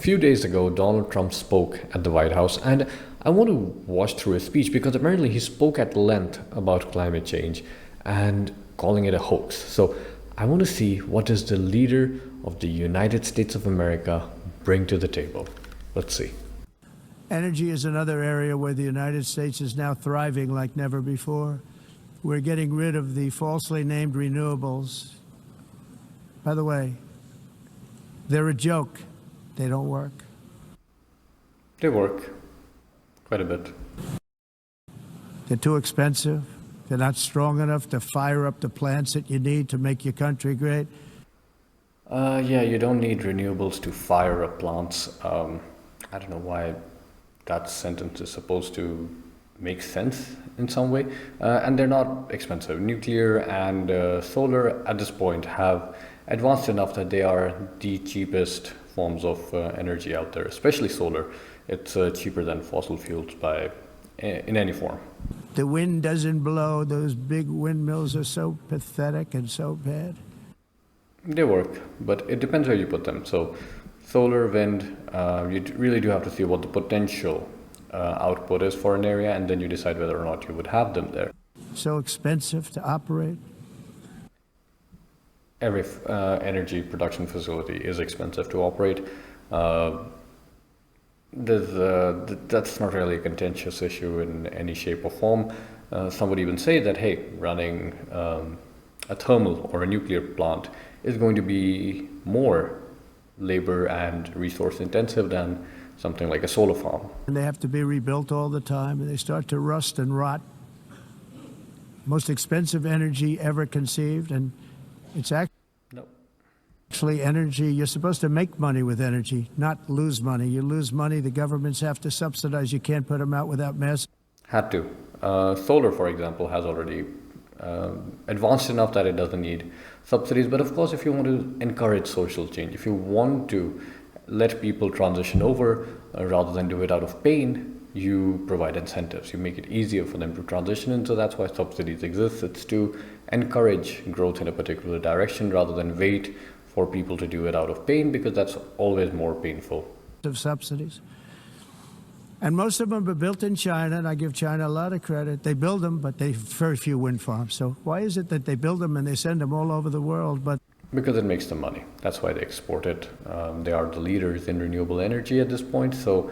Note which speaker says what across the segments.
Speaker 1: few days ago, Donald Trump spoke at the White House, and I want to watch through his speech because apparently he spoke at length about climate change and calling it a hoax. So I want to see what does the leader of the United States of America bring to the table. Let's see.
Speaker 2: Energy is another area where the United States is now thriving like never before. We're getting rid of the falsely named renewables. By the way, they're a joke. They don't work.
Speaker 1: They work quite a bit.
Speaker 2: They're too expensive. They're not strong enough to fire up the plants that you need to make your country great.
Speaker 1: Yeah, you don't need renewables to fire up plants. I don't know why that sentence is supposed to make sense in some way. And they're not expensive. Nuclear and solar at this point have advanced enough that they are the cheapest forms of energy out there, especially solar. It's cheaper than fossil fuels in any form.
Speaker 2: The wind doesn't blow. Those big windmills are so pathetic and so bad.
Speaker 1: They work, but it depends where you put them. So solar, wind, you really do have to see what the potential output is for an area, and then you decide whether or not you would have them there.
Speaker 2: So expensive to operate.
Speaker 1: Every energy production facility is expensive to operate. That's not really a contentious issue in any shape or form. Some would even say that, hey, running a thermal or a nuclear plant is going to be more labor and resource intensive than something like a solar farm.
Speaker 2: And they have to be rebuilt all the time, and they start to rust and rot. Most expensive energy ever conceived, and it's actually energy. You're supposed to make money with energy, not lose money. You lose money, the governments have to subsidize. You can't put them out without mess.
Speaker 1: Had to. Solar, for example, has already advanced enough that it doesn't need subsidies. But of course, if you want to encourage social change, if you want to let people transition over rather than do it out of pain, you provide incentives. You make it easier for them to transition, and so that's why subsidies exist. It's to encourage growth in a particular direction rather than wait for people to do it out of pain, because that's always more painful.
Speaker 2: Of subsidies. And most of them are built in China, and I give China a lot of credit. They build them, but they have very few wind farms. So why is it that they build them and they send them all over the world?
Speaker 1: Because it makes them money. That's why they export it. They are the leaders in renewable energy at this point, so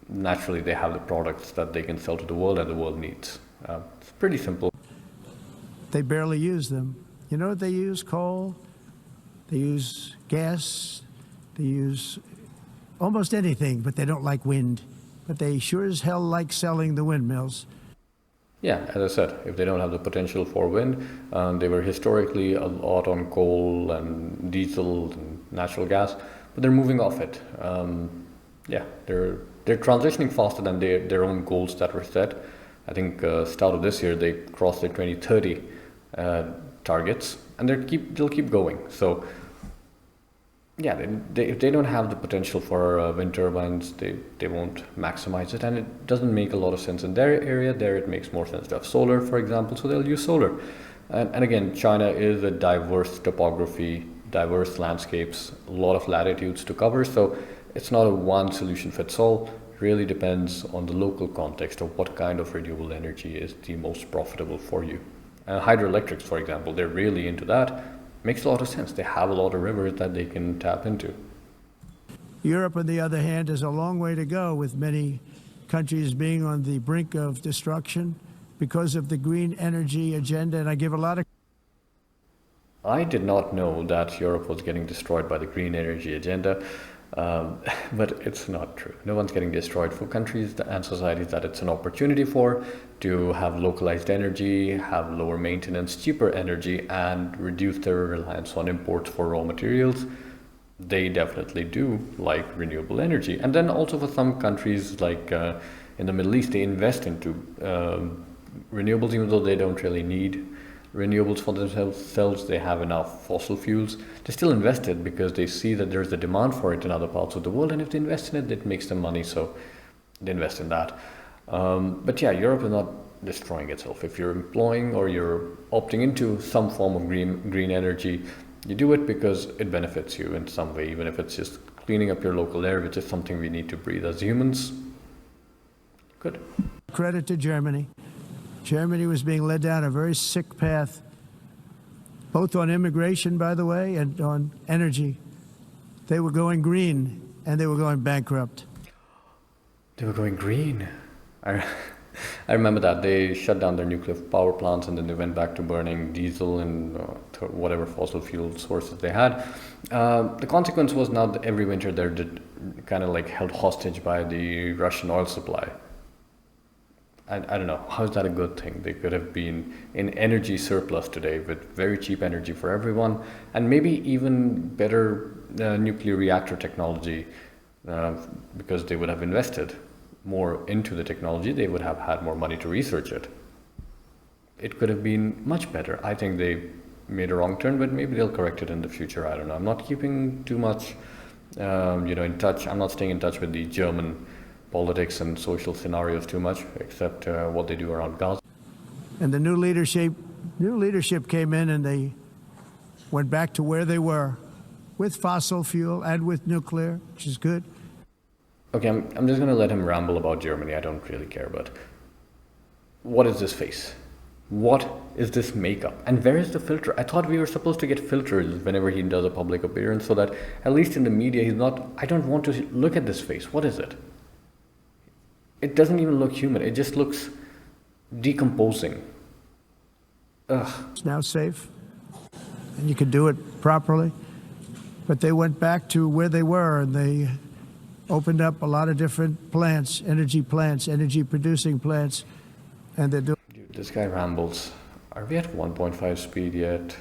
Speaker 1: naturally they have the products that they can sell to the world and the world needs. It's pretty simple.
Speaker 2: They barely use them. You know what they use? Coal. They use gas. They use almost anything, but they don't like wind. But they sure as hell like selling the windmills.
Speaker 1: Yeah, as I said, if they don't have the potential for wind, they were historically a lot on coal and diesel and natural gas, but they're moving off it. Yeah, they're transitioning faster than their own goals that were set. I think start of this year they crossed their 2030 targets, and they'll keep going. So yeah, if they don't have the potential for wind turbines, they won't maximize it, and it doesn't make a lot of sense in their area. There it makes more sense to have solar, for example, so they'll use solar. And again, China is a diverse topography, diverse landscapes, a lot of latitudes to cover, so it's not a one solution fits all. It really depends on the local context of what kind of renewable energy is the most profitable for you. Hydroelectrics, for example, they're really into that. Makes a lot of sense. They have a lot of rivers that they can tap into.
Speaker 2: Europe, on the other hand, has a long way to go, with many countries being on the brink of destruction because of the green energy agenda. And I give a lot of...
Speaker 1: I did not know that Europe was getting destroyed by the green energy agenda, but it's not true. No one's getting destroyed. For countries and societies that it's an opportunity for to have localized energy, have lower maintenance, cheaper energy, and reduce their reliance on imports for raw materials, they definitely do like renewable energy. And then also for some countries like in the Middle East, they invest into renewables, even though they don't really need renewables for themselves. They have enough fossil fuels. They still invest it because they see that there's a demand for it in other parts of the world, and if they invest in it, it makes them money, so they invest in that. But yeah, Europe is not destroying itself. If you're employing or you're opting into some form of green energy, you do it because it benefits you in some way, even if it's just cleaning up your local air, which is something we need to breathe as humans. Good.
Speaker 2: Credit to Germany. Germany was being led down a very sick path, both on immigration, by the way, and on energy. They were going green, and they were going bankrupt.
Speaker 1: They were going green. I remember that. They shut down their nuclear power plants, and then they went back to burning diesel and whatever fossil fuel sources they had. The consequence was now that every winter they're kind of like held hostage by the Russian oil supply. I don't know, how is that a good thing? They could have been in energy surplus today with very cheap energy for everyone, and maybe even better nuclear reactor technology, because they would have invested more into the technology. They would have had more money to research it. It could have been much better. I think they made a wrong turn, but maybe they'll correct it in the future. I don't know. I'm not keeping too much, in touch. I'm not staying in touch with the German politics and social scenarios too much, except what they do around Gaza.
Speaker 2: And the new leadership came in, and they went back to where they were, with fossil fuel and with nuclear, which is good.
Speaker 1: Okay, I'm just going to let him ramble about Germany. I don't really care, but what is this face? What is this makeup? And where is the filter? I thought we were supposed to get filters whenever he does a public appearance, so that at least in the media he's not, I don't want to look at this face. What is it? It doesn't even look human. It just looks decomposing. Ugh.
Speaker 2: It's now safe, and you could do it properly. But they went back to where they were, and they opened up a lot of different plants, energy producing plants, and they're doing...
Speaker 1: Dude, this guy rambles. Are we at 1.5 speed yet?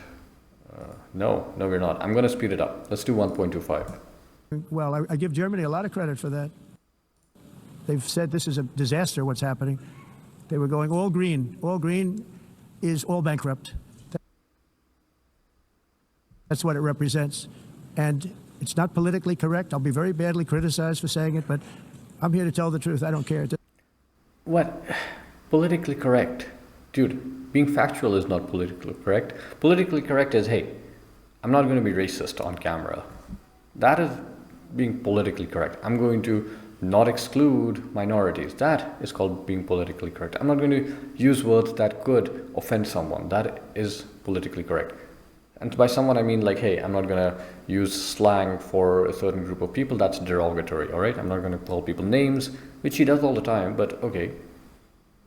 Speaker 1: No, we're not. I'm going to speed it up. Let's do 1.25.
Speaker 2: Well, I give Germany a lot of credit for that. They've said this is a disaster, what's happening. They were going all green. All green is all bankrupt. That's what it represents. And it's not politically correct. I'll be very badly criticized for saying it, but I'm here to tell the truth. I don't care.
Speaker 1: What? Politically correct? Dude, being factual is not politically correct. Politically correct is, hey, I'm not going to be racist on camera. That is being politically correct. I'm going to not exclude minorities. That is called being politically correct. I'm not going to use words that could offend someone. That is politically correct. And by someone, I mean like, hey, I'm not going to use slang for a certain group of people. That's derogatory, all right? I'm not going to call people names, which he does all the time, but okay.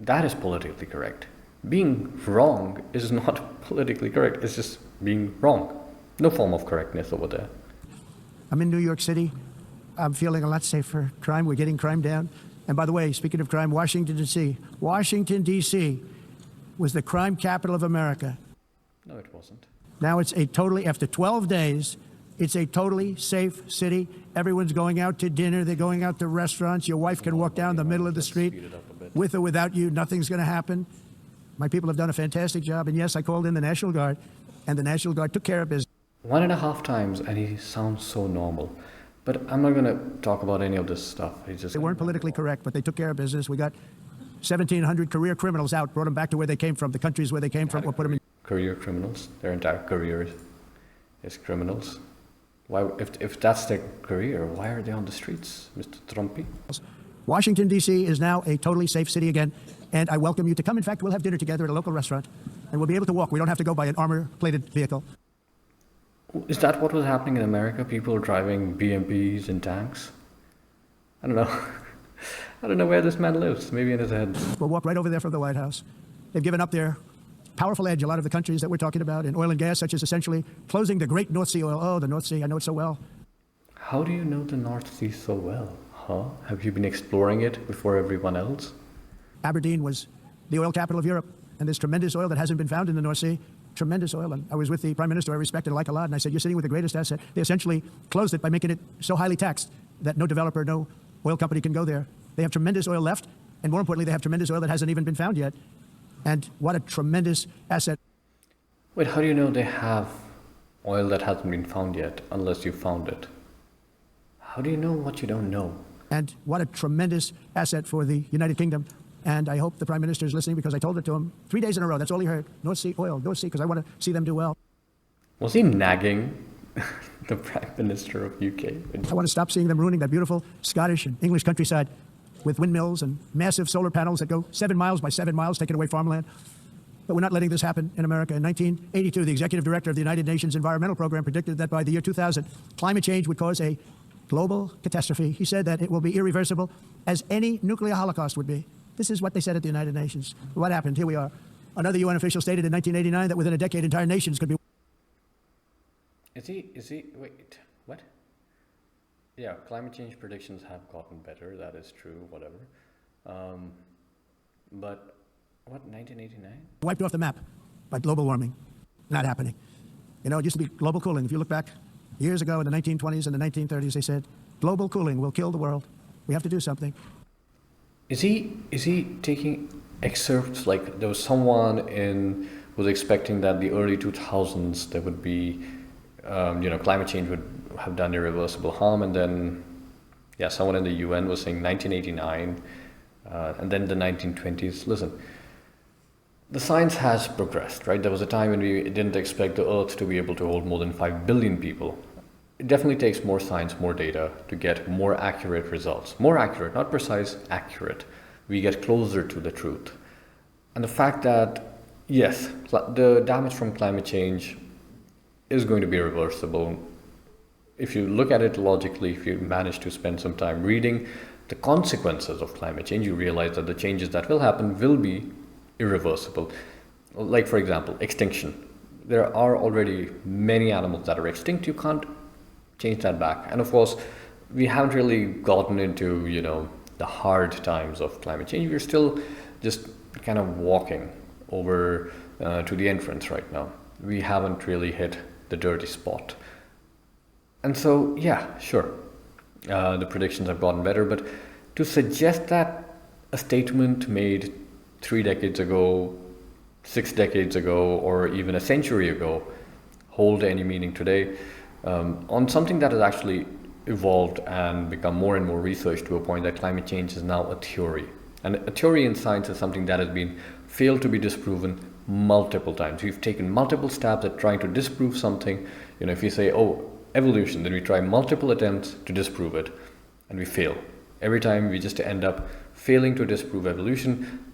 Speaker 1: That is politically correct. Being wrong is not politically correct. It's just being wrong. No form of correctness over there.
Speaker 2: I'm in New York City. I'm feeling a lot safer. Crime, we're getting crime down. And by the way, speaking of crime, Washington, D.C. was the crime capital of America.
Speaker 1: No, it wasn't.
Speaker 2: Now it's after 12 days, it's a totally safe city. Everyone's going out to dinner. They're going out to restaurants. Your wife can walk down the middle of the street with or without you. Nothing's going to happen. My people have done a fantastic job. And yes, I called in the National Guard, and the National Guard took care of business.
Speaker 1: 1.5 times, and he sounds so normal. But I'm not going to talk about any of this stuff.
Speaker 2: They weren't politically correct, but they took care of business. We got 1,700 career criminals out, brought them back to where they came from, the countries where they came from, or put them in.
Speaker 1: Career criminals? Their entire career is criminals? Why, if that's their career, why are they on the streets, Mr. Trumpy?
Speaker 2: Washington, D.C. is now a totally safe city again, and I welcome you to come. In fact, we'll have dinner together at a local restaurant, and we'll be able to walk. We don't have to go by an armor-plated vehicle.
Speaker 1: Is that what was happening in America? People driving BMPs and tanks? I don't know. I don't know where this man lives. Maybe in his head.
Speaker 2: We'll walk right over there from the White House. They've given up their powerful edge, a lot of the countries that we're talking about in oil and gas, such as essentially closing the great North Sea oil. Oh, the North Sea, I know it so well.
Speaker 1: How do you know the North Sea so well? Huh? Have you been exploring it before everyone else?
Speaker 2: Aberdeen was the oil capital of Europe, and there's tremendous oil that hasn't been found in the North Sea. Tremendous oil. And I was with the Prime Minister I respected and like a lot, and I said, you're sitting with the greatest asset. They essentially closed it by making it so highly taxed that no developer, no oil company can go there. They have tremendous oil left, and more importantly, they have tremendous oil that hasn't even been found yet. And what a tremendous asset.
Speaker 1: Wait, how do you know they have oil that hasn't been found yet, unless you found it? How do you know what you don't know?
Speaker 2: And what a tremendous asset for the United Kingdom. And I hope the Prime Minister is listening, because I told it to him 3 days in a row. That's all he heard. North Sea oil, North Sea, because I want to see them do well.
Speaker 1: Was he nagging? The Prime Minister of UK.
Speaker 2: I want to stop seeing them ruining that beautiful Scottish and English countryside with windmills and massive solar panels that go 7 miles by 7 miles, taking away farmland. But we're not letting this happen in America. In 1982, the executive director of the United Nations Environmental Program predicted that by the year 2000, climate change would cause a global catastrophe. He said that it will be irreversible, as any nuclear holocaust would be. This is what they said at the United Nations. What happened? Here we are. Another UN official stated in 1989 that within a decade, entire nations could be...
Speaker 1: Wait, what? Yeah, climate change predictions have gotten better, that is true, whatever. But, what, 1989?
Speaker 2: Wiped off the map by global warming. Not happening. You know, it used to be global cooling. If you look back years ago in the 1920s and the 1930s, they said, global cooling will kill the world. We have to do something.
Speaker 1: Is he taking excerpts, like there was someone was expecting that the early 2000s there would be, climate change would have done irreversible harm, and then, someone in the UN was saying 1989, and then the 1920s. Listen, the science has progressed, right? There was a time when we didn't expect the Earth to be able to hold more than 5 billion people. It definitely takes more science, more data to get more accurate results. More accurate, not precise, accurate. We get closer to the truth. And the fact that, yes, the damage from climate change is going to be reversible. If you look at it logically, if you manage to spend some time reading the consequences of climate change, you realize that the changes that will happen will be irreversible. Like, for example, extinction. There are already many animals that are extinct. You can't change that back. And of course, we haven't really gotten into, the hard times of climate change. We're still just kind of walking over to the entrance right now. We haven't really hit the dirty spot. And so, sure, the predictions have gotten better, but to suggest that a statement made 3 decades ago, 6 decades ago, or even a century ago hold any meaning today, on something that has actually evolved and become more and more researched to a point that climate change is now a theory. And a theory in science is something that has been failed to be disproven multiple times. We've taken multiple stabs at trying to disprove something. If you say, evolution, then we try multiple attempts to disprove it, and we fail. Every time we just end up failing to disprove evolution,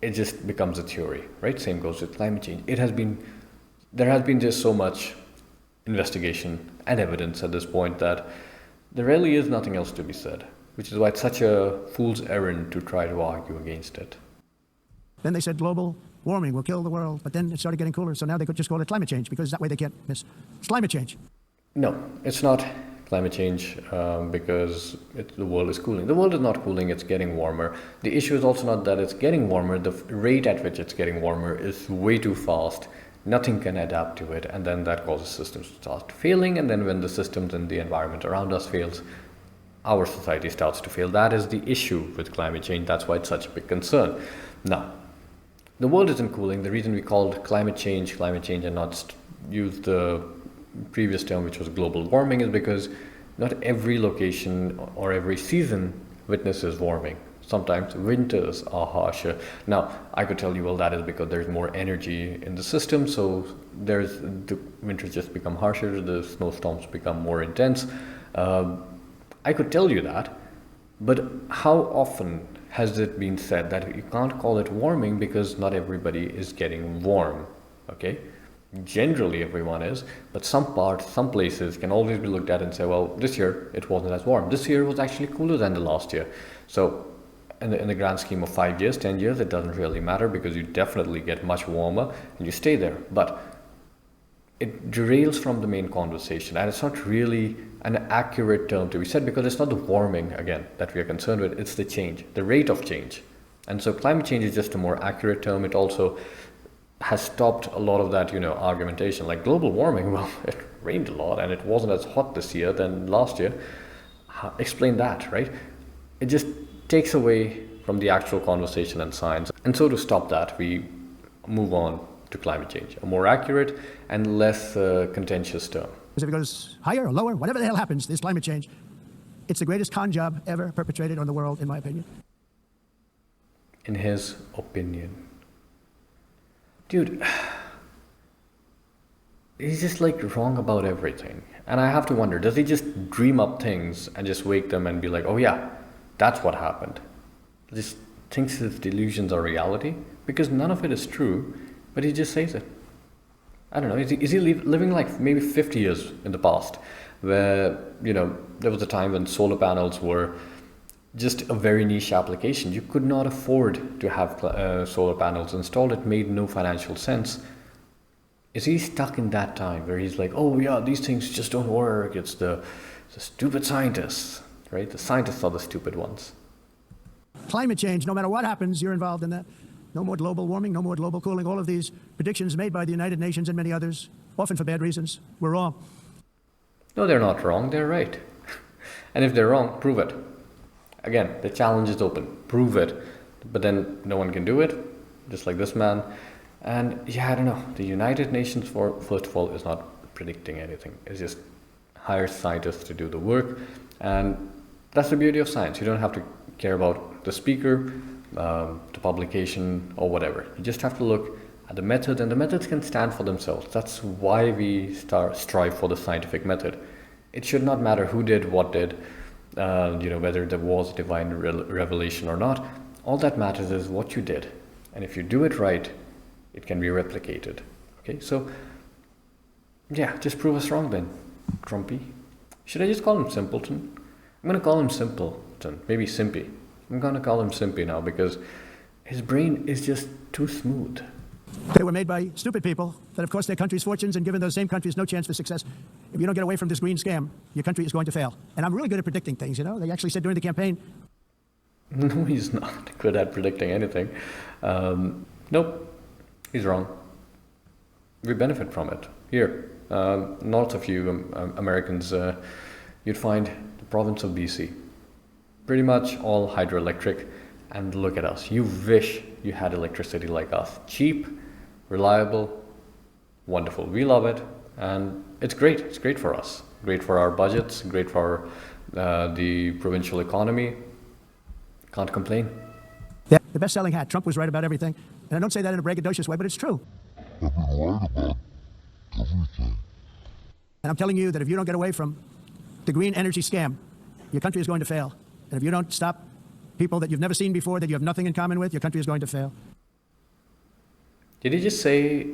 Speaker 1: it just becomes a theory, right? Same goes with climate change. There has been just so much investigation and evidence at this point that there really is nothing else to be said, which is why it's such a fool's errand to try to argue against it.
Speaker 2: Then they said global warming will kill the world, but then it started getting cooler, so now they could just call it climate change, because that way they can't miss. It's climate change.
Speaker 1: No, it's not climate change because the world is cooling. The world is not cooling, it's getting warmer. The issue is also not that it's getting warmer, the rate at which it's getting warmer is way too fast. Nothing can adapt to it, and then that causes systems to start failing, and then when the systems and the environment around us fails, our society starts to fail. That is the issue with climate change. That's why it's such a big concern. Now, the world isn't cooling. The reason we called climate change and not use the previous term, which was global warming, is because not every location or every season witnesses warming. Sometimes winters are harsher. Now, I could tell you, well, that is because there's more energy in the system, so the winters just become harsher, the snowstorms become more intense. I could tell you that, but how often has it been said that you can't call it warming because not everybody is getting warm, okay? Generally everyone is, but some places can always be looked at and say, well, this year it wasn't as warm. This year was actually cooler than the last year. So in the grand scheme of 5 years, 10 years, it doesn't really matter because you definitely get much warmer and you stay there. But it derails from the main conversation, and it's not really an accurate term to be said because it's not the warming, again, that we are concerned with, it's the change, the rate of change. And so climate change is just a more accurate term. It also has stopped a lot of that, argumentation. Like global warming, well, it rained a lot and it wasn't as hot this year than last year. Explain that, right? It just takes away from the actual conversation and science. And so to stop that, we move on to climate change, a more accurate and less contentious term.
Speaker 2: If it goes higher or lower, whatever the hell happens, this climate change, it's the greatest con job ever perpetrated on the world, in my opinion.
Speaker 1: In his opinion. Dude, He's just like wrong about everything. And I have to wonder, does he just dream up things and just wake them and be like, oh yeah, that's what happened? Just thinks his delusions are reality? Because none of it is true, but he just says it. I don't know, is he living like maybe 50 years in the past, where, there was a time when solar panels were just a very niche application. You could not afford to have solar panels installed. It made no financial sense. Is he stuck in that time where he's like, oh yeah, these things just don't work. It's the stupid scientists, right? The scientists are the stupid ones.
Speaker 2: Climate change, no matter what happens, you're involved in that. No more global warming, no more global cooling. All of these predictions made by the United Nations and many others, often for bad reasons, were wrong.
Speaker 1: No, they're not wrong. They're right. And if they're wrong, prove it. Again, the challenge is open. Prove it. But then no one can do it, just like this man. And yeah, I don't know. The United Nations, first of all, is not predicting anything. It's just hires scientists to do the work. And that's the beauty of science. You don't have to care about the speaker, the publication, or whatever. You just have to look at the method, and the methods can stand for themselves. That's why we strive for the scientific method. It should not matter who did what did, whether there was divine revelation or not. All that matters is what you did. And if you do it right, it can be replicated. Okay, so yeah, just prove us wrong then, Trumpy. Should I just call him Simpleton? I'm going to call him Simpleton, maybe Simpy. I'm going to call him Simpy now because his brain is just too smooth.
Speaker 2: They were made by stupid people that have cost their countries fortunes and given those same countries no chance for success. If you don't get away from this green scam, your country is going to fail. And I'm really good at predicting things, They actually said during the campaign.
Speaker 1: No, he's not good at predicting anything. Nope, he's wrong. We benefit from it. Here, north of you Americans, you'd find the province of BC. Pretty much all hydroelectric. And look at us. You wish you had electricity like us. Cheap, reliable, wonderful. We love it. And it's great. It's great for us. Great for our budgets. Great for the provincial economy. Can't complain.
Speaker 2: Yeah, the best-selling hat. Trump was right about everything. And I don't say that in a braggadocious way, but it's true.
Speaker 3: I've been right about everything.
Speaker 2: And I'm telling you that if you don't get away from the green energy scam, your country is going to fail. And if you don't stop people that you've never seen before, that you have nothing in common with, your country is going to fail.
Speaker 1: Did he just say,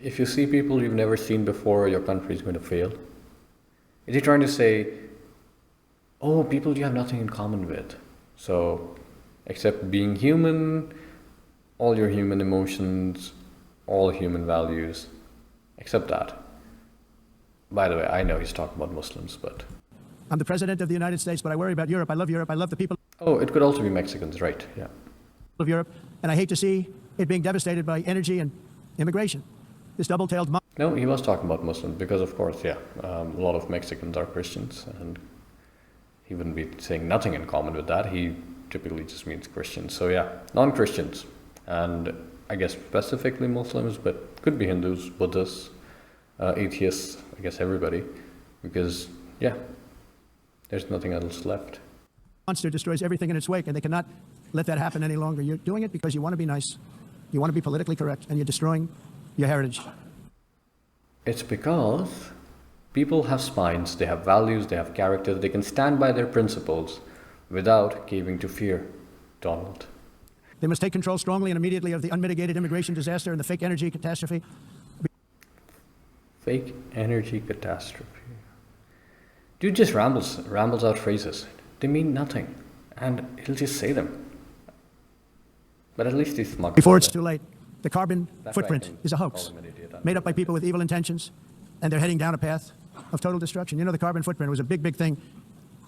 Speaker 1: if you see people you've never seen before, your country is going to fail? Is he trying to say, oh, people you have nothing in common with? So, except being human, all your human emotions, all human values, except that. By the way, I know he's talking about Muslims, but...
Speaker 2: I'm the president of the United States, but I worry about Europe. I love the people
Speaker 1: Oh, it could also be Mexicans, right, yeah.
Speaker 2: of Europe, and I hate to see it being devastated by energy and immigration. This double-tailed
Speaker 1: No, he was talking about Muslims because, of course, yeah, a lot of Mexicans are Christians, and he wouldn't be saying nothing in common with that. He typically just means Christians. So yeah, non-Christians, and I guess specifically Muslims, but could be Hindus, Buddhists, atheists, I guess everybody, because yeah, there's nothing else left.
Speaker 2: monster destroys everything in its wake, and they cannot let that happen any longer. You're doing it because you want to be nice, you want to be politically correct, and you're destroying your heritage.
Speaker 1: It's because people have spines, they have values, they have character, they can stand by their principles without caving to fear, Donald.
Speaker 2: They must take control strongly and immediately of the unmitigated immigration disaster and the fake energy catastrophe.
Speaker 1: Fake energy catastrophe. Dude just rambles out phrases. They mean nothing, and he'll just say them. But at least he's smart.
Speaker 2: Before it's too late, the carbon
Speaker 1: That way I
Speaker 2: footprint
Speaker 1: can
Speaker 2: is a
Speaker 1: call
Speaker 2: hoax,
Speaker 1: him an idiot.
Speaker 2: made up by people with evil intentions, and they're heading down a path of total destruction. You know, the carbon footprint was a big, big thing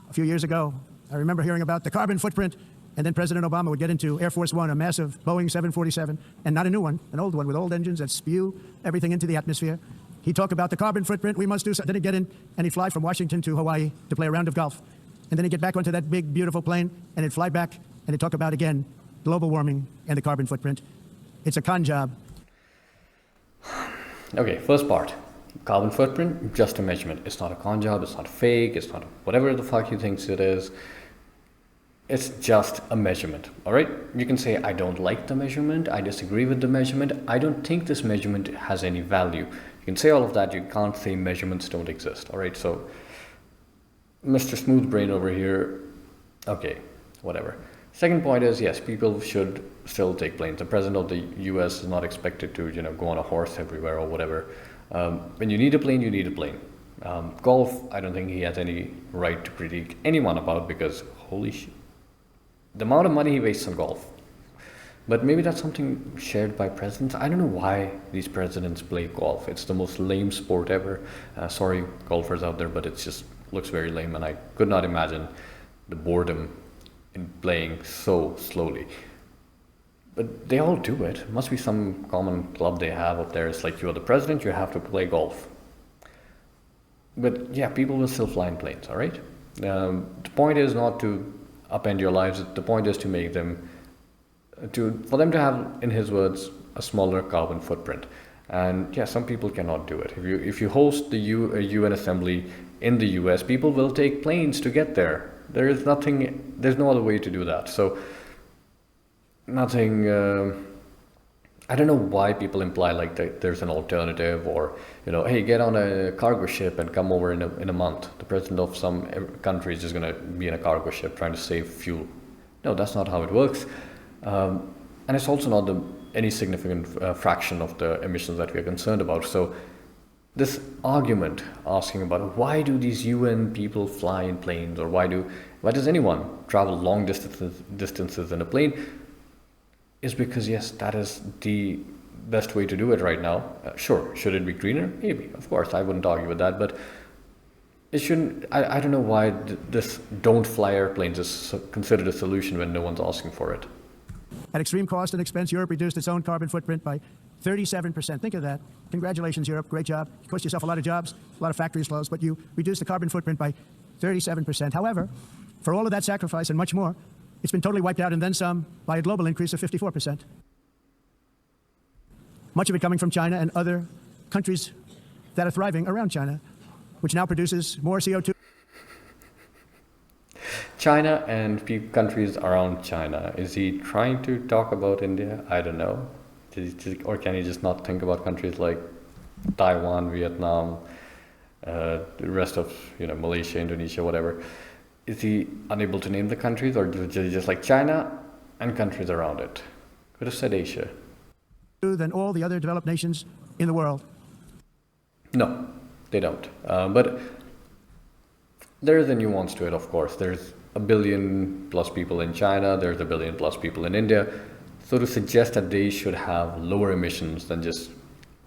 Speaker 2: a few years ago. I remember hearing about the carbon footprint, and then President Obama would get into Air Force One, a massive Boeing 747, and not a new one, an old one with old engines that spew everything into the atmosphere. He'd talk about the carbon footprint, we must do something. Then he'd get in, and he'd fly from Washington to Hawaii to play a round of golf. And then he'd get back onto that big, beautiful plane, and he'd fly back, and he'd talk about, again, global warming and the carbon footprint. It's a con job.
Speaker 1: Okay, first part. Carbon footprint, just a measurement. It's not a con job, it's not fake, it's not whatever the fuck he thinks it is. It's just a measurement, all right? You can say, I don't like the measurement, I disagree with the measurement, I don't think this measurement has any value. You can say all of that, you can't say measurements don't exist, all right? So Mr. Smooth Brain over here, okay, whatever. Second point is, yes, people should still take planes. The president of the US is not expected to, go on a horse everywhere or whatever. When you need a plane, you need a plane. Golf, I don't think he has any right to critique anyone about, because holy shit, the amount of money he wastes on golf. But maybe that's something shared by presidents. I don't know why these presidents play golf. It's the most lame sport ever. Sorry, golfers out there, but it just looks very lame, and I could not imagine the boredom in playing so slowly. But they all do it. Must be some common club they have up there. It's like, you're the president, you have to play golf. But yeah, people will still fly in planes, all right? The point is not to upend your lives. The point is to make them, for them to have, in his words, a smaller carbon footprint. And yeah, some people cannot do it. If you host the UN assembly in the US, people will take planes to get there. There's no other way to do that. So nothing, I don't know why people imply like that there's an alternative, or, hey, get on a cargo ship and come over in a month. The president of some country is just going to be in a cargo ship trying to save fuel. No, that's not how it works. And it's also not any significant fraction of the emissions that we are concerned about. So this argument asking about why do these UN people fly in planes, or why does anyone travel long distances in a plane, is because, yes, that is the best way to do it right now. Sure, should it be greener? Maybe, of course, I wouldn't argue with that, but it shouldn't. I don't know why this don't fly airplanes is considered a solution when no one's asking for it.
Speaker 2: At extreme cost and expense, Europe reduced its own carbon footprint by 37%. Think of that. Congratulations, Europe. Great job. You cost yourself a lot of jobs, a lot of factories closed, but you reduced the carbon footprint by 37%. However, for all of that sacrifice and much more, it's been totally wiped out and then some by a global increase of 54%. Much of it coming from China and other countries that are thriving around China, which now produces more CO2.
Speaker 1: China and countries around China. Is he trying to talk about India? I don't know. Or can he just not think about countries like Taiwan, Vietnam, the rest of Malaysia, Indonesia, whatever? Is he unable to name the countries, or just like China and countries around it? Could have said Asia.
Speaker 2: Than all the other developed nations in the world.
Speaker 1: No, they don't. But there is a nuance to it, of course. There's 1 billion plus people in China. There's 1 billion plus people in India. So to suggest that they should have lower emissions than just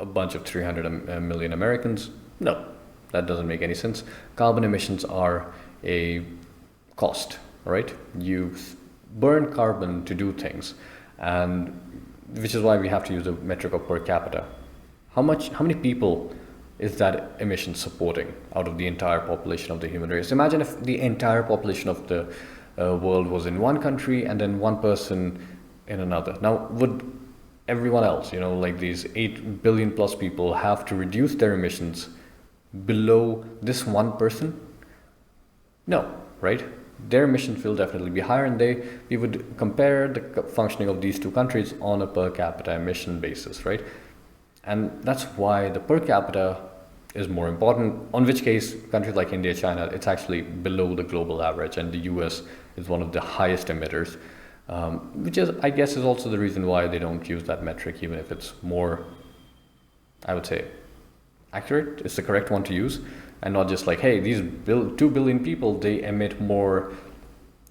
Speaker 1: a bunch of 300 million Americans, no, that doesn't make any sense. Carbon emissions are a cost, right? You burn carbon to do things, and which is why we have to use the metric of per capita. How many people is that emission supporting out of the entire population of the human race? Imagine if the entire population of the world was in one country and then one person in another. Now, would everyone else, like these 8 billion plus people, have to reduce their emissions below this one person? No, right? Their emissions will definitely be higher, and we would compare the functioning of these two countries on a per capita emission basis, right? And that's why the per capita is more important, on which case countries like India, China, it's actually below the global average, and the US is one of the highest emitters, which is, I guess, is also the reason why they don't use that metric, even if it's more, I would say, accurate. It's the correct one to use, and not just like, hey, these 2 billion people, they emit more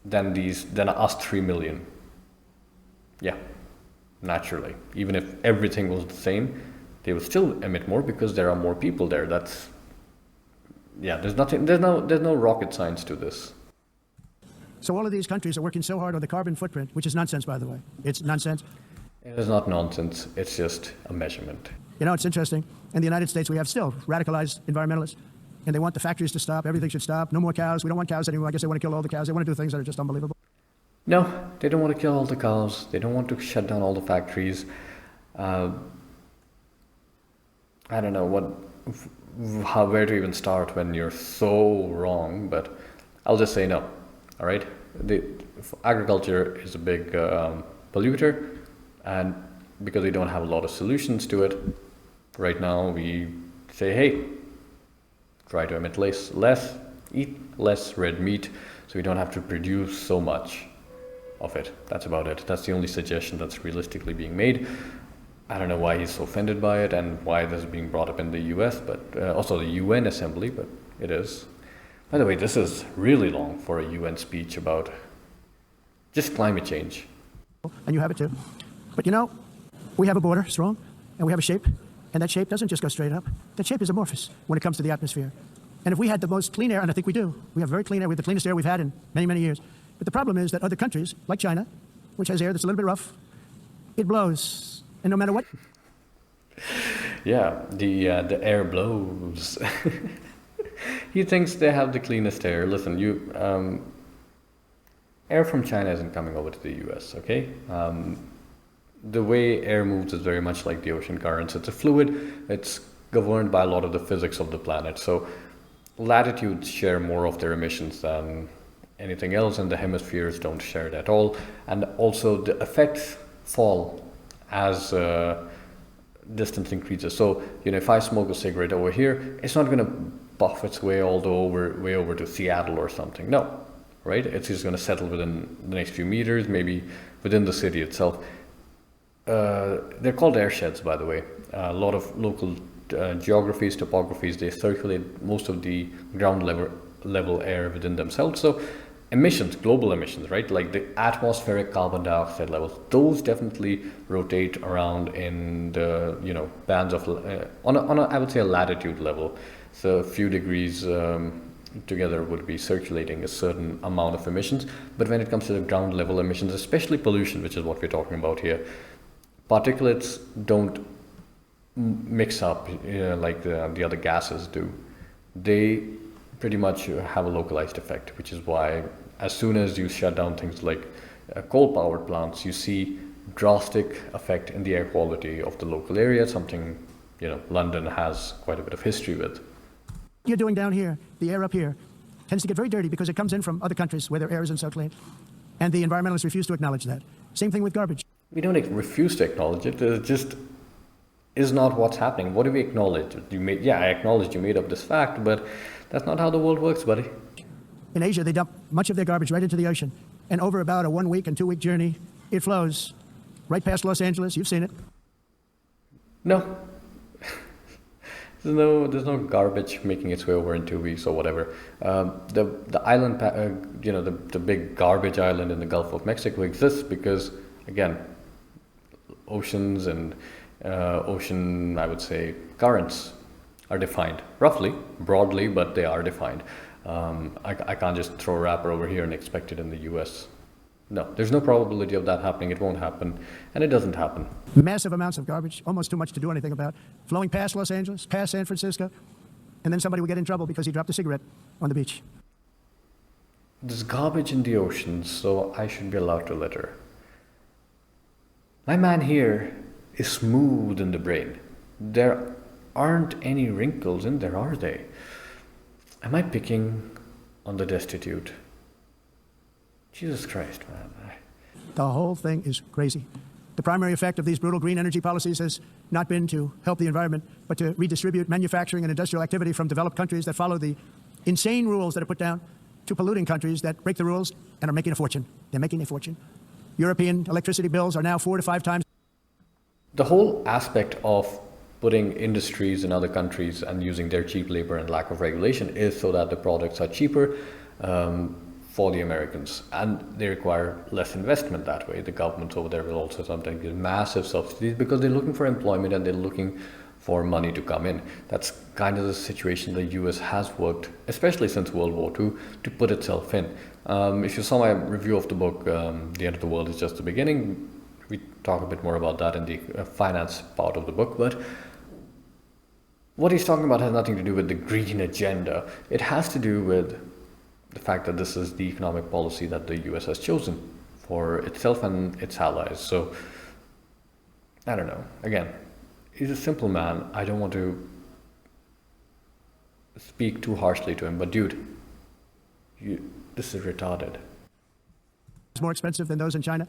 Speaker 1: than us 3 million. Yeah, naturally, even if everything was the same, they would still emit more because there are more people there. There's no rocket science to this.
Speaker 2: So all of these countries are working so hard on the carbon footprint, which is nonsense, by the way. It's nonsense.
Speaker 1: It is not nonsense. It's just a measurement.
Speaker 2: It's interesting. In the United States, we have still radicalized environmentalists, and they want the factories to stop. Everything should stop. No more cows. We don't want cows anymore. I guess they want to kill all the cows. They want to do things that are just unbelievable.
Speaker 1: No, they don't want to kill all the cows. They don't want to shut down all the factories. I don't know where to even start when you're so wrong, but I'll just say no. All right, agriculture is a big polluter, and because we don't have a lot of solutions to it right now, we say, hey, try to emit less, eat less red meat, so we don't have to produce so much of it. That's about it. That's the only suggestion that's realistically being made. I don't know why he's so offended by it and why this is being brought up in the US, but also the UN Assembly, but it is. By the way, this is really long for a UN speech about just climate change.
Speaker 2: And you have it too. But you know, we have a border, strong, and we have a shape, and that shape doesn't just go straight up. That shape is amorphous when it comes to the atmosphere. And if we had the most clean air, and I think we do, we have very clean air, we have the cleanest air we've had in many, many years. But the problem is that other countries, like China, which has air that's a little bit rough, it blows. And no matter what.
Speaker 1: Yeah, the air blows. He thinks they have the cleanest air. Listen, air from China isn't coming over to the US, okay? The way air moves is very much like the ocean currents. It's a fluid. It's governed by a lot of the physics of the planet. So latitudes share more of their emissions than anything else, and the hemispheres don't share it at all. And also the effects fall as distance increases. So, if I smoke a cigarette over here, it's not going to buff its way way over to Seattle or something. No, right? It's just going to settle within the next few meters, maybe within the city itself. They're called air sheds, by the way. A lot of local geographies, topographies, they circulate most of the ground level air within themselves. So emissions, global emissions, right? Like the atmospheric carbon dioxide levels, those definitely rotate around in the, bands of, on a, I would say, a latitude level. So a few degrees together would be circulating a certain amount of emissions. But when it comes to the ground level emissions, especially pollution, which is what we're talking about here, particulates don't mix up like the other gases do. They pretty much have a localized effect, which is why as soon as you shut down things like coal powered plants, you see drastic effect in the air quality of the local area, something London has quite a bit of history with.
Speaker 2: You're doing down here, the air up here tends to get very dirty because it comes in from other countries where their air isn't so clean, and the environmentalists refuse to acknowledge that. Same thing with garbage.
Speaker 1: We don't refuse to acknowledge it. It just is not what's happening. What do we acknowledge? I acknowledge you made up this fact, but that's not how the world works, buddy.
Speaker 2: In Asia, they dump much of their garbage right into the ocean. And over about a 1 week and 2 week journey, it flows right past Los Angeles. You've seen it.
Speaker 1: No. There's no garbage making its way over in 2 weeks or whatever. The island, the big garbage island in the Gulf of Mexico exists because, again, oceans and ocean, I would say, currents are defined roughly, broadly, but they are defined. I can't just throw a wrapper over here and expect it in the US. No, there's no probability of that happening. It won't happen, and it doesn't happen.
Speaker 2: Massive amounts of garbage, almost too much to do anything about, flowing past Los Angeles, past San Francisco, and then somebody will get in trouble because he dropped a cigarette on the beach.
Speaker 1: There's garbage in the ocean, so I should be allowed to litter. My man here is smooth in the brain. There aren't any wrinkles in there, are they? Am I picking on the destitute? Jesus Christ, man.
Speaker 2: The whole thing is crazy. The primary effect of these brutal green energy policies has not been to help the environment, but to redistribute manufacturing and industrial activity from developed countries that follow the insane rules that are put down to polluting countries that break the rules and are making a fortune. They're making a fortune. European electricity bills are now 4 to 5 times.
Speaker 1: The whole aspect of putting industries in other countries and using their cheap labor and lack of regulation is so that the products are cheaper for the Americans, and they require less investment that way. The governments over there will also sometimes give massive subsidies because they're looking for employment and they're looking for money to come in. That's kind of the situation the US has worked, especially since World War II, to put itself in. If you saw my review of the book, The End of the World is Just the Beginning, we talk a bit more about that in the finance part of the book, but what he's talking about has nothing to do with the green agenda. It has to do with the fact that this is the economic policy that the US has chosen for itself and its allies. So, I don't know. Again, he's a simple man. I don't want to speak too harshly to him, but dude, this is retarded.
Speaker 2: It's more expensive than those in China,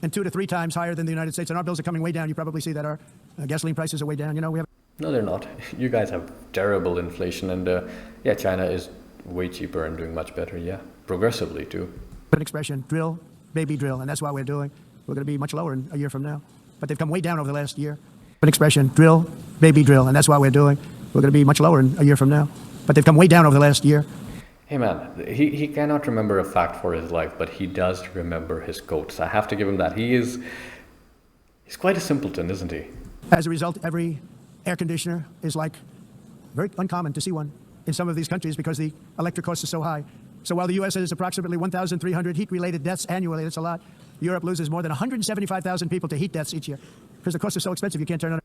Speaker 2: and 2 to 3 times higher than the United States. And our bills are coming way down. You probably see that our gasoline prices are way down. We have
Speaker 1: No, they're not. You guys have terrible inflation, and yeah, China is way cheaper and doing much better. Yeah, progressively too.
Speaker 2: An expression, drill, baby drill, and that's what we're doing. We're going to be much lower in a year from now, but they've come way down over the last year. An expression, drill, baby drill, and that's what we're doing. We're going to be much lower in a year from now, but they've come way down over the last year.
Speaker 1: Hey man, he cannot remember a fact for his life, but he does remember his quotes. I have to give him that. He's quite a simpleton, isn't he?
Speaker 2: As a result, every air conditioner is like very uncommon to see one in some of these countries because the electric cost is so high. So while the U.S. has approximately 1,300 heat-related deaths annually, that's a lot. Europe loses more than 175,000 people to heat deaths each year because the cost is so expensive you can't turn on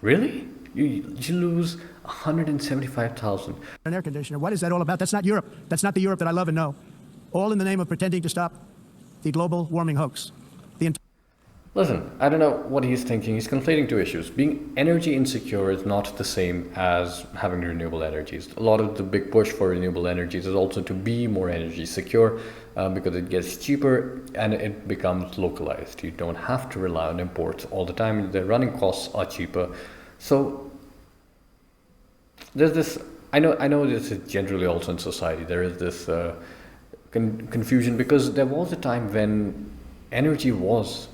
Speaker 1: Really? You lose 175,000.
Speaker 2: an air conditioner. What is that all about? That's not Europe. That's not the Europe that I love and know. All in the name of pretending to stop the global warming hoax.
Speaker 1: Listen, I don't know what he's thinking. He's conflating two issues. Being energy insecure is not the same as having renewable energies. A lot of the big push for renewable energies is also to be more energy secure because it gets cheaper and it becomes localized. You don't have to rely on imports all the time. The running costs are cheaper. So there's this, I know this is generally also in society. There is this confusion because there was a time when energy was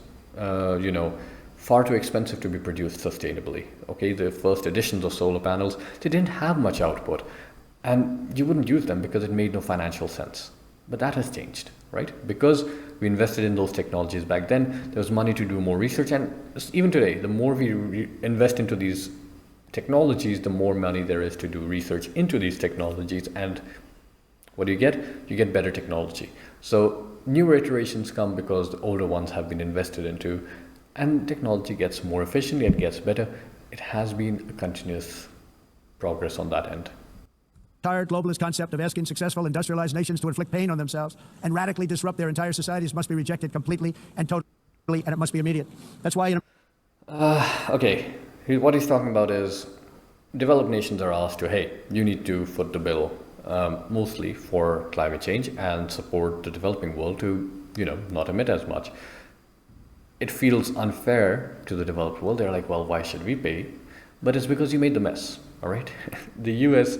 Speaker 1: far too expensive to be produced sustainably. Okay, the first editions of solar panels, they didn't have much output and you wouldn't use them because it made no financial sense. But that has changed, right? Because we invested in those technologies back then, there was money to do more research, and even today, the more we invest into these technologies, the more money there is to do research into these technologies. And what do you get? You get better technology. So newer iterations come because the older ones have been invested into, and technology gets more efficient, it gets better. It has been a continuous progress on that end.
Speaker 2: Entire globalist concept of asking successful industrialized nations to inflict pain on themselves and radically disrupt their entire societies must be rejected completely and totally, and it must be immediate. That's why
Speaker 1: Okay, what he's talking about is developed nations are asked to, hey, you need to foot the bill mostly for climate change and support the developing world to, not emit as much. It feels unfair to the developed world. They're like, well, why should we pay? But it's because you made the mess, all right? The US,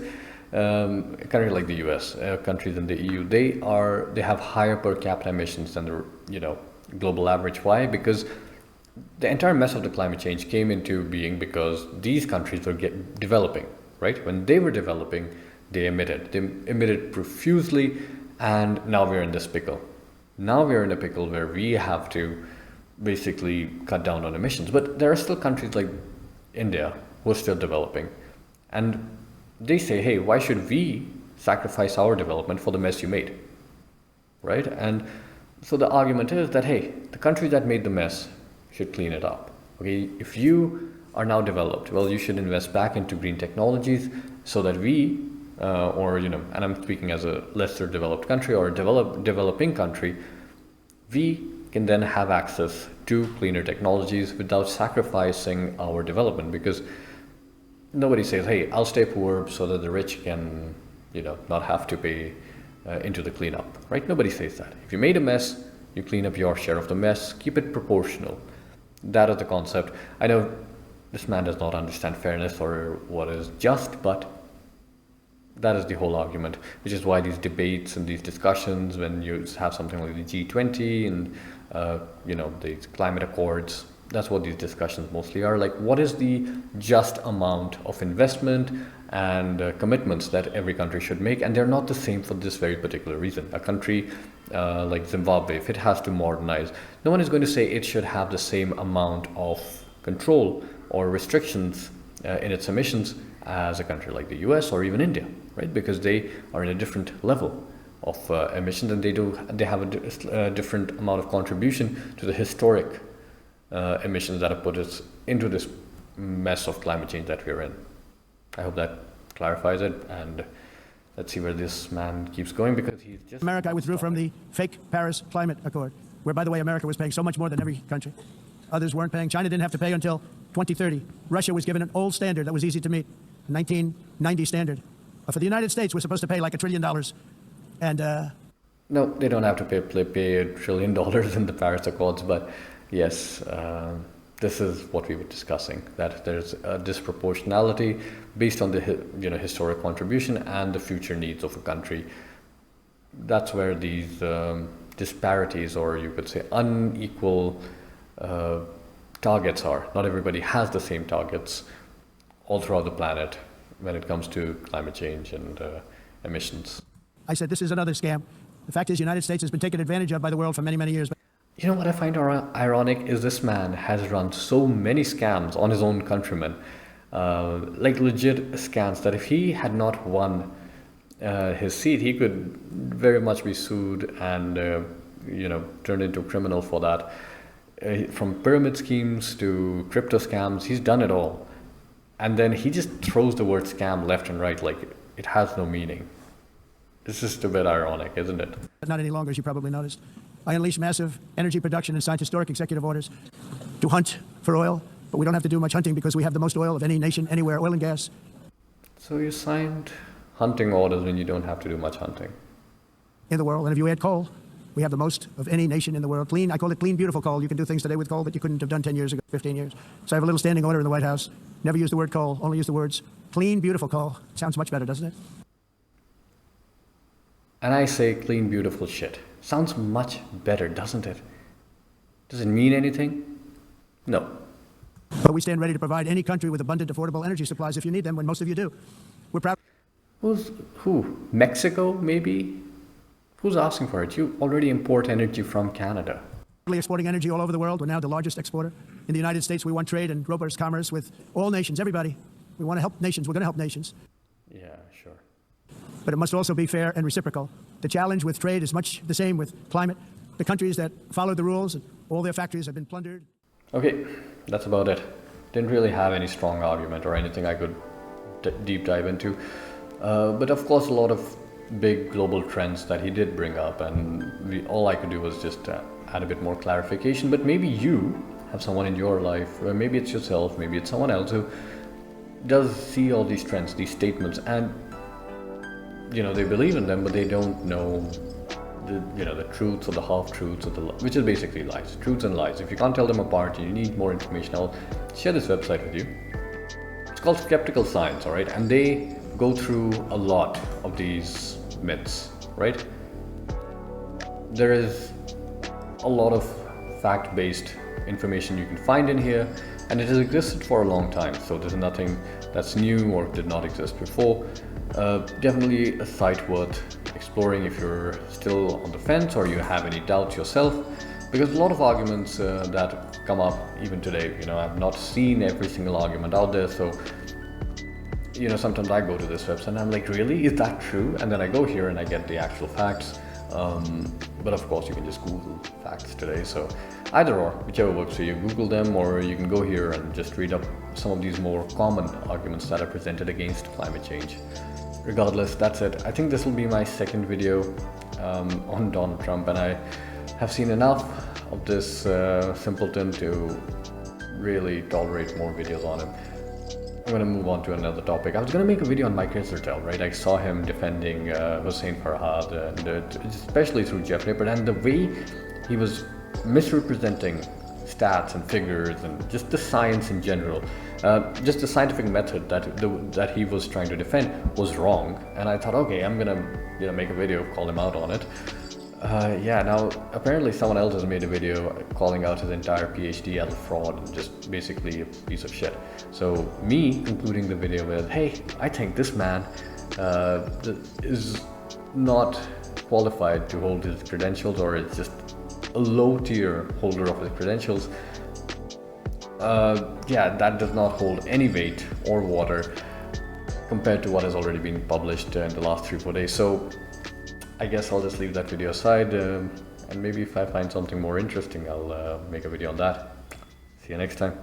Speaker 1: a country like the US, countries in the EU, they have higher per capita emissions than the, global average. Why? Because the entire mess of the climate change came into being because these countries were developing, right? When they were developing, they emitted profusely, and now we're in this pickle. Now we're in a pickle where we have to basically cut down on emissions. But there are still countries like India who are still developing, and they say, hey, why should we sacrifice our development for the mess you made, right? And so the argument is that, hey, the country that made the mess should clean it up. Okay, if you are now developed, well, you should invest back into green technologies so that we, and I'm speaking as a lesser developed country or a developing country, we can then have access to cleaner technologies without sacrificing our development, because nobody says, hey, I'll stay poor so that the rich can, not have to pay into the cleanup, right? Nobody says that. If you made a mess, you clean up your share of the mess, keep it proportional. That is the concept. I know this man does not understand fairness or what is just, but that is the whole argument, which is why these debates and these discussions, when you have something like the G20 and, the climate accords, that's what these discussions mostly are. Like, what is the just amount of investment and commitments that every country should make? And they're not the same for this very particular reason. A country like Zimbabwe, if it has to modernize, no one is going to say it should have the same amount of control or restrictions in its emissions as a country like the US or even India, right? Because they are in a different level of emissions, and they have a different amount of contribution to the historic emissions that have put us into this mess of climate change that we're in. I hope that clarifies it, and let's see where this man keeps going, because he's just...
Speaker 2: America withdrew from the fake Paris Climate Accord, where, by the way, America was paying so much more than every country. Others weren't paying. China didn't have to pay until 2030. Russia was given an old standard that was easy to meet, a 1990 standard. For the United States, we're supposed to pay like $1 trillion. And
Speaker 1: no, they don't have to pay $1 trillion in the Paris Accords, but yes, this is what we were discussing, that there's a disproportionality based on the historic contribution and the future needs of a country. That's where these disparities, or you could say unequal targets are. Not everybody has the same targets all throughout the planet when it comes to climate change and emissions.
Speaker 2: I said, this is another scam. The fact is, the United States has been taken advantage of by the world for many, many years.
Speaker 1: You know what I find ironic is this man has run so many scams on his own countrymen, like legit scams, that if he had not won his seat, he could very much be sued and turned into a criminal for that. From pyramid schemes to crypto scams, he's done it all. And then he just throws the word scam left and right like it has no meaning. It's just a bit ironic, isn't it?
Speaker 2: Not any longer, as you probably noticed. I unleashed massive energy production and signed historic executive orders to hunt for oil, but we don't have to do much hunting because we have the most oil of any nation, anywhere, oil and gas.
Speaker 1: So you signed hunting orders when you don't have to do much hunting?
Speaker 2: In the world, and if you add coal, we have the most of any nation in the world. Clean, I call it clean, beautiful coal. You can do things today with coal that you couldn't have done 10 years ago, 15 years. So I have a little standing order in the White House. Never use the word coal, only use the words clean, beautiful coal. Sounds much better, doesn't it?
Speaker 1: And I say clean, beautiful shit. Sounds much better, doesn't it? Does it mean anything? No.
Speaker 2: But we stand ready to provide any country with abundant, affordable energy supplies if you need them, when most of you do. We're proud.
Speaker 1: Who? Mexico, maybe? Who's asking for it? You already import energy from Canada.
Speaker 2: Exporting energy all over the world. We're now the largest exporter. In the United States, we want trade and robust commerce with all nations, everybody. We want to help nations. We're going to help nations.
Speaker 1: Yeah, sure.
Speaker 2: But it must also be fair and reciprocal. The challenge with trade is much the same with climate. The countries that follow the rules, all their factories have been plundered.
Speaker 1: Okay, that's about it. Didn't really have any strong argument or anything I could deep dive into. But of course, a lot of big global trends that he did bring up, and all I could do was just add a bit more clarification. But maybe you have someone in your life, or maybe it's yourself, maybe it's someone else who does see all these trends, these statements, and they believe in them, but they don't know the truths or the half-truths, which is basically lies, truths and lies. If you can't tell them apart, you need more information. I'll share this website with you. It's called Skeptical Science, all right? And they go through a lot of these myths, right? There is a lot of fact-based information you can find in here, and it has existed for a long time, so there's nothing that's new or did not exist before. Definitely a site worth exploring if you're still on the fence or you have any doubts yourself, because a lot of arguments that come up even today, I've not seen every single argument out there, so sometimes I go to this website and I'm like, really, is that true? And then I go here and I get the actual facts, but of course you can just Google facts today, so either or, whichever works for you. Google them, or you can go here and just read up some of these more common arguments that are presented against climate change. Regardless, that's it. I think this will be my second video on Donald Trump, and I have seen enough of this simpleton to really tolerate more videos on him. I'm going to move on to another topic. I was going to make a video on Mike Israel, right? I saw him defending Hussein Farhad, and especially through Jeff Nippert, and the way he was misrepresenting stats and figures and just the science in general. Just the scientific method that he was trying to defend was wrong, and I thought, okay, I'm gonna make a video, call him out on it. Now apparently someone else has made a video calling out his entire PhD as a fraud and just basically a piece of shit. So me concluding the video with, hey, I think this man is not qualified to hold his credentials, or is just a low tier holder of his credentials. That does not hold any weight or water compared to what has already been published in the last 3-4 days. So I guess I'll just leave that video aside, and maybe if I find something more interesting, I'll make a video on that. See you next time.